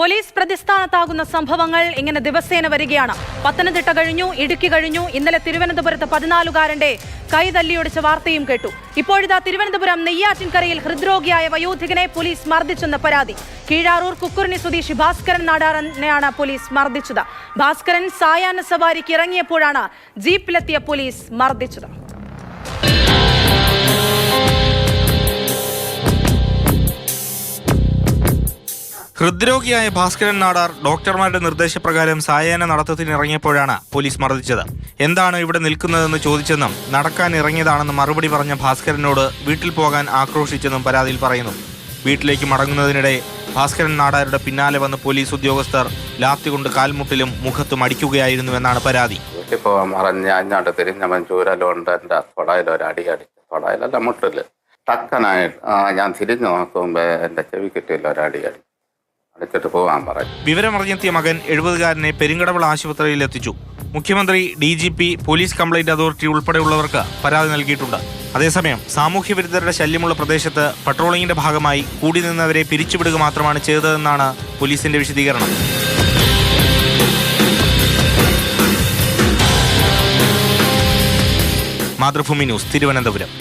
Police പ്രതിസ്ഥാനത്താകുന്ന സംഭവങ്ങൾ ഇങ്ങനെ ദിവസേന വരികയാണ്. പത്തനംതിട്ട കഴിഞ്ഞു, ഇടുക്കി കഴിഞ്ഞു, ഇന്നലെ തിരുവനന്തപുരത്ത് 14-കാരന്റെ കൈ തല്ലിയൊടിച്ച വാർത്തയും കേട്ടു. ഇപ്പോഴിതാ തിരുവനന്തപുരം നെയ്യാറ്റിൻകരയിൽ ഹൃദ്രോഗിയായ വയോധികനെ പോലീസ് മർദ്ദിച്ചെന്ന പരാതി. കീഴാറൂർ കുക്കുറിനി സ്വദേശി ഭാസ്കരൻ നാടാറിനെയാണ് പോലീസ് മർദ്ദിച്ചത്. ഭാസ്കരൻ സായാഹ്ന സവാരിക്ക് ഇറങ്ങിയപ്പോഴാണ് ജീപ്പിലെത്തിയ പോലീസ് മർദ്ദിച്ചത്. ഹൃദ്രോഗിയായ ഭാസ്കരൻ നാടാർ ഡോക്ടർമാരുടെ നിർദ്ദേശപ്രകാരം സായാഹ്ന നടത്തത്തിന് ഇറങ്ങിയപ്പോഴാണ് പോലീസ് മർദ്ദിച്ചത്. എന്താണ് ഇവിടെ നിൽക്കുന്നതെന്ന് ചോദിച്ചെന്നും നടക്കാൻ ഇറങ്ങിയതാണെന്ന് മറുപടി പറഞ്ഞ ഭാസ്കരനോട് വീട്ടിൽ പോകാൻ ആക്രോശിച്ചെന്നും പരാതിയിൽ പറയുന്നു. വീട്ടിലേക്ക് മടങ്ങുന്നതിനിടെ ഭാസ്കരൻ നാടാരുടെ പിന്നാലെ വന്ന് പോലീസ് ഉദ്യോഗസ്ഥർ ലാത്തി കൊണ്ട് കാൽമുട്ടിലും മുഖത്തും അടിക്കുകയായിരുന്നുവെന്നാണ് പരാതി. വീട്ടിൽ പോകാൻ പറഞ്ഞ് അങ്ങോട്ട് തിരിഞ്ഞവൻ ചൂരലുകൊണ്ട് എൻ്റെ തൊടയിലൊരടി അടിച്ചു. തൊടയിലല്ല, മുട്ടില് ടക്കനായിട്ട് ഞാൻ തിരിഞ്ഞു നോക്കുമ്പോൾ എൻ്റെ ചെവി കിട്ടിയില്ല, ഒരടി അടി അടിച്ചിട്ട് പോകാൻ പറഞ്ഞു. വിവരമറിഞ്ഞെത്തിയ മകൻ 70-കാരനെ പെരിങ്കടവിള ആശുപത്രിയിൽ എത്തിച്ചു. മുഖ്യമന്ത്രി, DGP, പോലീസ് കംപ്ലയിന്റ് അതോറിറ്റി ഉൾപ്പെടെയുള്ളവർക്ക് പരാതി നൽകിയിട്ടുണ്ട്. അതേസമയം സാമൂഹ്യ വിരുദ്ധരുടെ ശല്യമുള്ള പ്രദേശത്ത് പട്രോളിംഗിന്റെ ഭാഗമായി കൂടി നിന്നവരെ പിരിച്ചുവിടുക മാത്രമാണ് ചെയ്തതെന്നാണ് പോലീസിന്റെ വിശദീകരണം. മാതൃഭൂമി ന്യൂസ്, തിരുവനന്തപുരം.